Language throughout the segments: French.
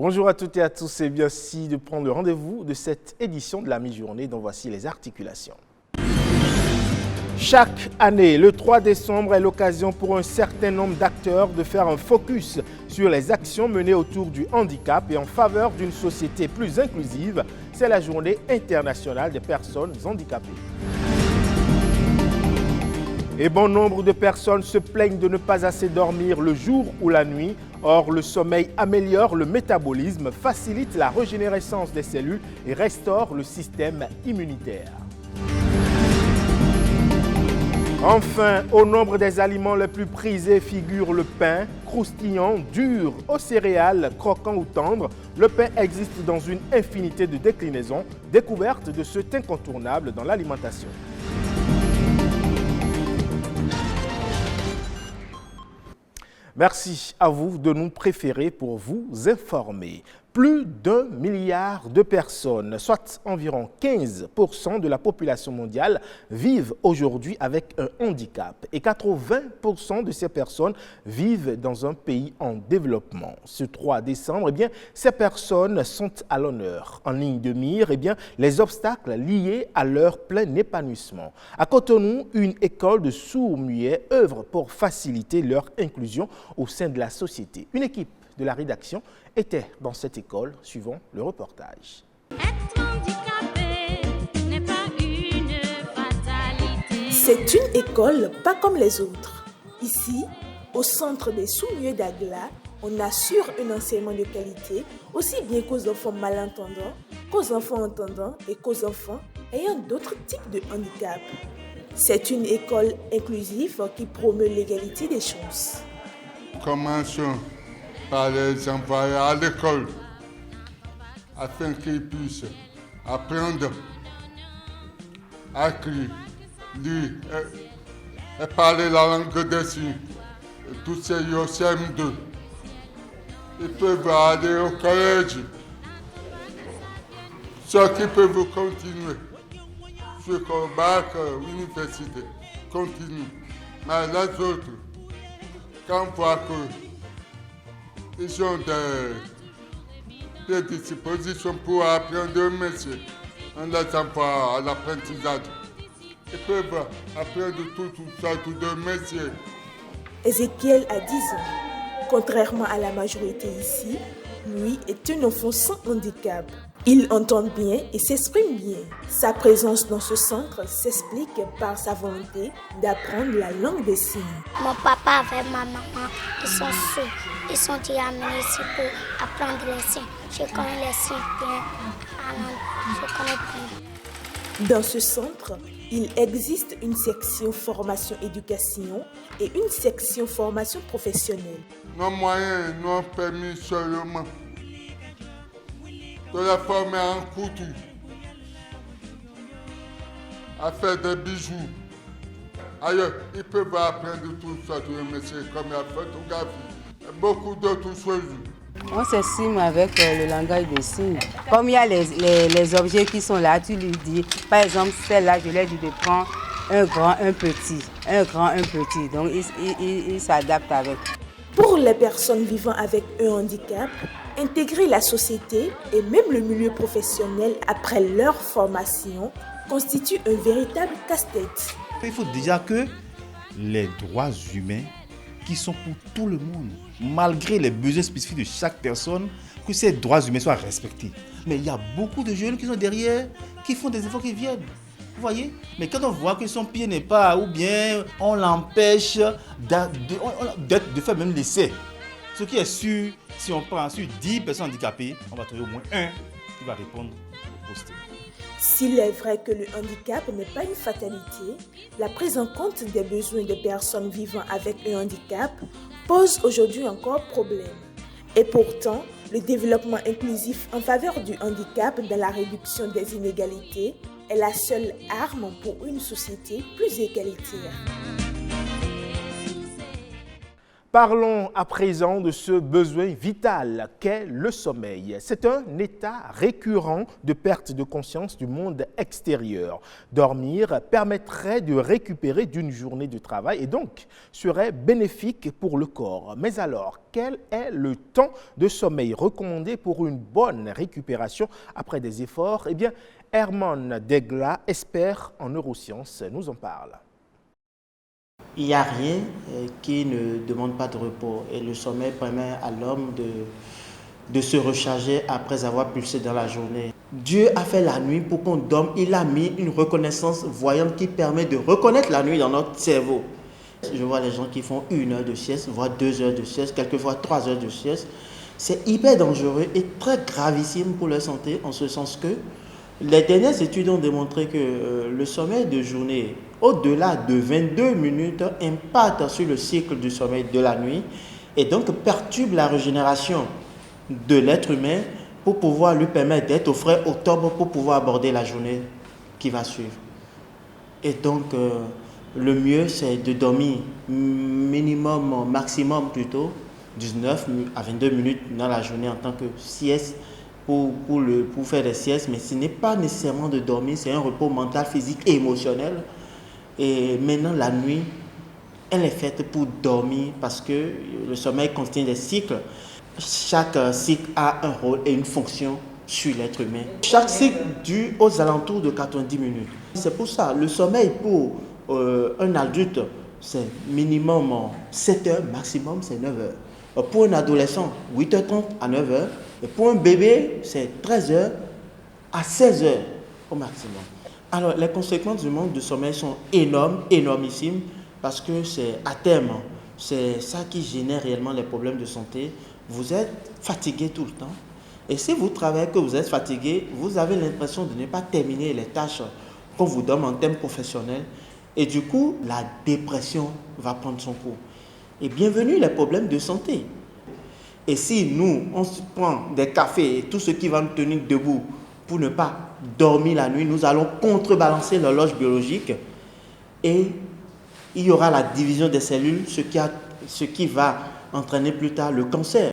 Bonjour à toutes et à tous et merci de prendre le rendez-vous de cette édition de la mi-journée dont voici les articulations. Chaque année, le 3 décembre est l'occasion pour un certain nombre d'acteurs de faire un focus sur les actions menées autour du handicap et en faveur d'une société plus inclusive. C'est la journée internationale des personnes handicapées. Et bon nombre de personnes se plaignent de ne pas assez dormir le jour ou la nuit. Or, le sommeil améliore le métabolisme, facilite la régénérescence des cellules et restaure le système immunitaire. Enfin, au nombre des aliments les plus prisés figure le pain, croustillant, dur, aux céréales, croquant ou tendre. Le pain existe dans une infinité de déclinaisons, découverte de cet incontournable dans l'alimentation. Merci à vous de nous préférer pour vous informer. Plus d'1 milliard de personnes, soit environ 15% de la population mondiale, vivent aujourd'hui avec un handicap. Et 80% de ces personnes vivent dans un pays en développement. Ce 3 décembre, ces personnes sont à l'honneur. En ligne de mire, les obstacles liés à leur plein épanouissement. À Cotonou, une école de sourds-muets œuvre pour faciliter leur inclusion au sein de la société. Une équipe de la rédaction était dans cette école. Suivons le reportage. Être handicapé n'est pas une fatalité. C'est une école pas comme les autres. Ici, au centre des sourds-muets d'Agla, on assure un enseignement de qualité aussi bien qu'aux enfants malentendants, qu'aux enfants entendants et qu'aux enfants ayant d'autres types de handicap. C'est une école inclusive qui promeut l'égalité des chances. Commençons par les envoyer à l'école afin qu'ils puissent apprendre à écrire, lire et parler la langue des signes. Et tous ces au CM2, ils peuvent aller au collège. Ceux qui peuvent continuer jusqu'au bac, université, continuent. Mais les autres, quand on voit qu'ils ont des dispositions pour apprendre un métier, on les envoie à l'apprentissage. Ils peuvent apprendre toutes sortes de métiers. Ézéchiel a 10 ans. Contrairement à la majorité ici, lui est un enfant sans handicap. Il entend bien et s'exprime bien. Sa présence dans ce centre s'explique par sa volonté d'apprendre la langue des signes. Mon papa avec ma maman, ils sont sourds. Ils sont amenés ici pour apprendre les signes. Je connais les signes bien. Je connais bien. Dans ce centre, il existe une section formation-éducation et une section formation professionnelle. Nos moyens nous ont permis seulement de les former en couture, à faire des bijoux. Ailleurs, ils peuvent apprendre toutes sortes de métiers comme la photographie et beaucoup d'autres choses. On s'exprime avec le langage des signes. Comme il y a les objets qui sont là, tu lui dis, par exemple, celle-là, je lui ai dit de prendre un grand, un petit, un grand, un petit. Donc, il s'adapte avec. Pour les personnes vivant avec un handicap, intégrer la société et même le milieu professionnel après leur formation constitue un véritable casse-tête. Il faut déjà que les droits humains qui sont pour tout le monde, malgré les besoins spécifiques de chaque personne, que ces droits humains soient respectés. Mais il y a beaucoup de jeunes qui sont derrière, qui font des efforts qui viennent. Vous voyez? Mais quand on voit que son pied n'est pas, ou bien on l'empêche de faire même l'essai. Ce qui est sûr, si on prend sur 10 personnes handicapées, on va trouver au moins un qui va répondre au poste. S'il est vrai que le handicap n'est pas une fatalité, la prise en compte des besoins des personnes vivant avec un handicap pose aujourd'hui encore problème. Et pourtant, le développement inclusif en faveur du handicap dans la réduction des inégalités est la seule arme pour une société plus égalitaire. Parlons à présent de ce besoin vital qu'est le sommeil. C'est un état récurrent de perte de conscience du monde extérieur. Dormir permettrait de récupérer d'une journée de travail et donc serait bénéfique pour le corps. Mais alors, quel est le temps de sommeil recommandé pour une bonne récupération après des efforts? Eh bien, Herman Degla, expert en neurosciences, nous en parle. Il n'y a rien qui ne demande pas de repos et le sommeil permet à l'homme de se recharger après avoir pulsé dans la journée. Dieu a fait la nuit pour qu'on dorme. Il a mis une reconnaissance voyante qui permet de reconnaître la nuit dans notre cerveau. Je vois les gens qui font 1 heure de sieste, voire 2 heures de sieste, quelquefois 3 heures de sieste. C'est hyper dangereux et très gravissime pour leur santé en ce sens que les dernières études ont démontré que le sommeil de journée, au-delà de 22 minutes, impacte sur le cycle du sommeil de la nuit et donc perturbe la régénération de l'être humain pour pouvoir lui permettre d'être au frais au top pour pouvoir aborder la journée qui va suivre. Et donc, le mieux, c'est de dormir minimum, maximum plutôt, 19 à 22 minutes dans la journée en tant que sieste pour faire des siestes. Mais ce n'est pas nécessairement de dormir, c'est un repos mental, physique et émotionnel. Et maintenant, la nuit, elle est faite pour dormir parce que le sommeil contient des cycles. Chaque cycle a un rôle et une fonction sur l'être humain. Chaque cycle dure aux alentours de 90 minutes. C'est pour ça, le sommeil pour un adulte, c'est minimum 7 heures, maximum c'est 9 heures. Pour un adolescent, 8h30 à 9 heures. Et pour un bébé, c'est 13 heures à 16 heures au maximum. Alors, les conséquences du manque de sommeil sont énormes, énormissimes, parce que c'est à terme, c'est ça qui génère réellement les problèmes de santé. Vous êtes fatigué tout le temps. Et si vous travaillez que vous êtes fatigué, vous avez l'impression de ne pas terminer les tâches qu'on vous donne en termes professionnels. Et du coup, la dépression va prendre son cours. Et bienvenue les problèmes de santé. Et si nous, on se prend des cafés et tout ce qui va nous tenir debout pour ne pas dormir la nuit, nous allons contrebalancer l'horloge biologique et il y aura la division des cellules, ce qui va entraîner plus tard le cancer.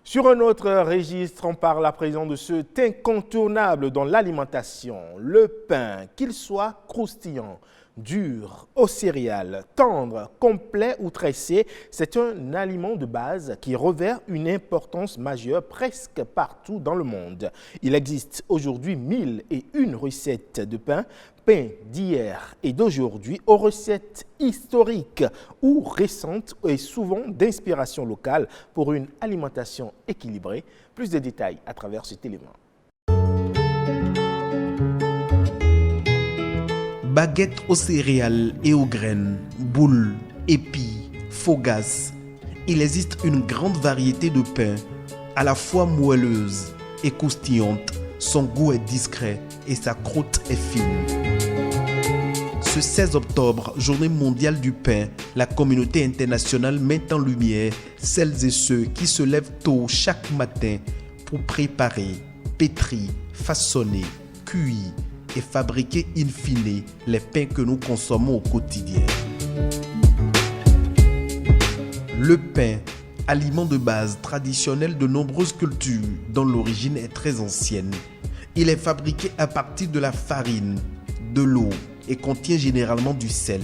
Sur un autre registre, on parle à présent de ce incontournable dans l'alimentation, le pain, qu'il soit croustillant, dur, aux céréales, tendre, complet ou tressé, c'est un aliment de base qui revêt une importance majeure presque partout dans le monde. Il existe aujourd'hui 1001 recettes de pain d'hier et d'aujourd'hui aux recettes historiques ou récentes et souvent d'inspiration locale pour une alimentation équilibrée. Plus de détails à travers cet élément. Baguettes aux céréales et aux graines, boules, épis, fougasses. Il existe une grande variété de pains, à la fois moelleuse et croustillante. Son goût est discret et sa croûte est fine. Ce 16 octobre, journée mondiale du pain, la communauté internationale met en lumière celles et ceux qui se lèvent tôt chaque matin pour préparer, pétrir, façonner, cuire et fabriquer in fine les pains que nous consommons au quotidien. Le pain, aliment de base traditionnel de nombreuses cultures dont l'origine est très ancienne. Il est fabriqué à partir de la farine, de l'eau et contient généralement du sel.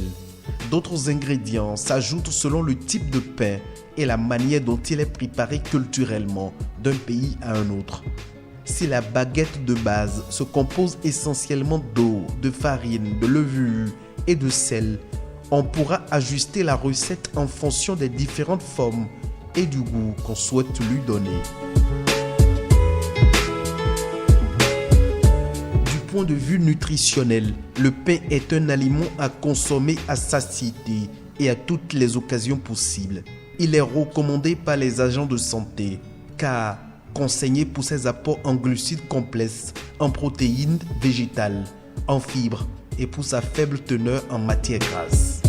D'autres ingrédients s'ajoutent selon le type de pain et la manière dont il est préparé culturellement d'un pays à un autre. Si la baguette de base se compose essentiellement d'eau, de farine, de levure et de sel, on pourra ajuster la recette en fonction des différentes formes et du goût qu'on souhaite lui donner. Du point de vue nutritionnel, le pain est un aliment à consommer à satiété et à toutes les occasions possibles. Il est recommandé par les agents de santé car conseillé pour ses apports en glucides complexes, en protéines végétales, en fibres et pour sa faible teneur en matières grasses.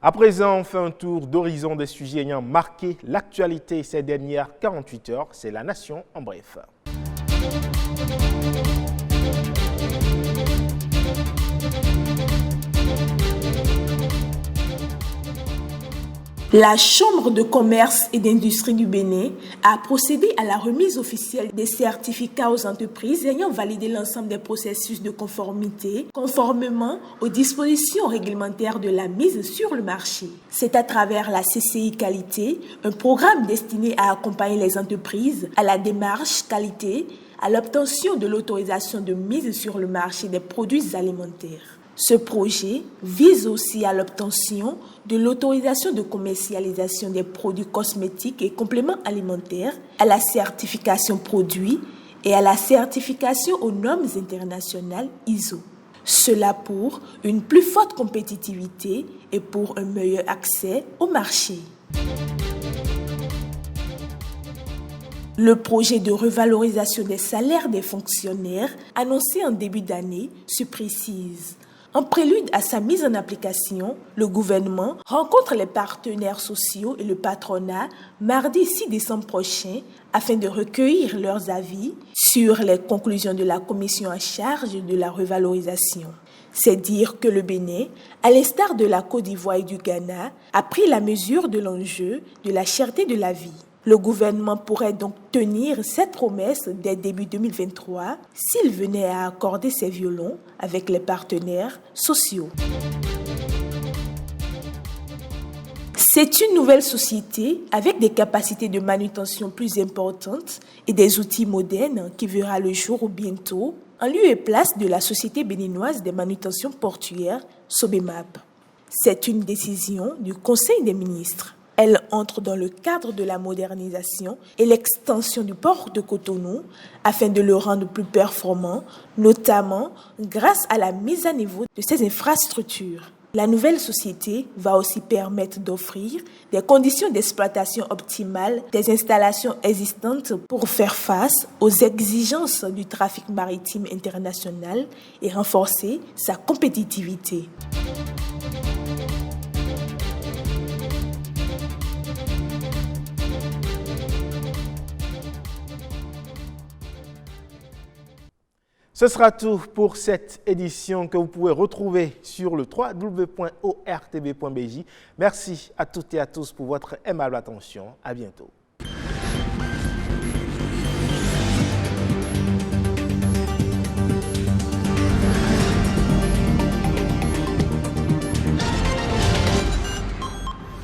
À présent, on fait un tour d'horizon des sujets ayant marqué l'actualité ces dernières 48 heures. C'est la Nation en bref. La Chambre de commerce et d'industrie du Bénin a procédé à la remise officielle des certificats aux entreprises ayant validé l'ensemble des processus de conformité conformément aux dispositions réglementaires de la mise sur le marché. C'est à travers la CCI Qualité, un programme destiné à accompagner les entreprises à la démarche qualité, à l'obtention de l'autorisation de mise sur le marché des produits alimentaires. Ce projet vise aussi à l'obtention de l'autorisation de commercialisation des produits cosmétiques et compléments alimentaires, à la certification produit et à la certification aux normes internationales ISO. Cela pour une plus forte compétitivité et pour un meilleur accès au marché. Le projet de revalorisation des salaires des fonctionnaires annoncé en début d'année se précise. En prélude à sa mise en application, le gouvernement rencontre les partenaires sociaux et le patronat mardi 6 décembre prochain afin de recueillir leurs avis sur les conclusions de la commission en charge de la revalorisation. C'est dire que le Bénin, à l'instar de la Côte d'Ivoire et du Ghana, a pris la mesure de l'enjeu de la cherté de la vie. Le gouvernement pourrait donc tenir cette promesse dès début 2023 s'il venait à accorder ses violons avec les partenaires sociaux. C'est une nouvelle société avec des capacités de manutention plus importantes et des outils modernes qui verra le jour bientôt en lieu et place de la Société béninoise des manutentions portuaires, Sobemap. C'est une décision du Conseil des ministres. Elle entre dans le cadre de la modernisation et l'extension du port de Cotonou afin de le rendre plus performant, notamment grâce à la mise à niveau de ses infrastructures. La nouvelle société va aussi permettre d'offrir des conditions d'exploitation optimales des installations existantes pour faire face aux exigences du trafic maritime international et renforcer sa compétitivité. Ce sera tout pour cette édition que vous pouvez retrouver sur le www.ortb.bj. Merci à toutes et à tous pour votre aimable attention. À bientôt.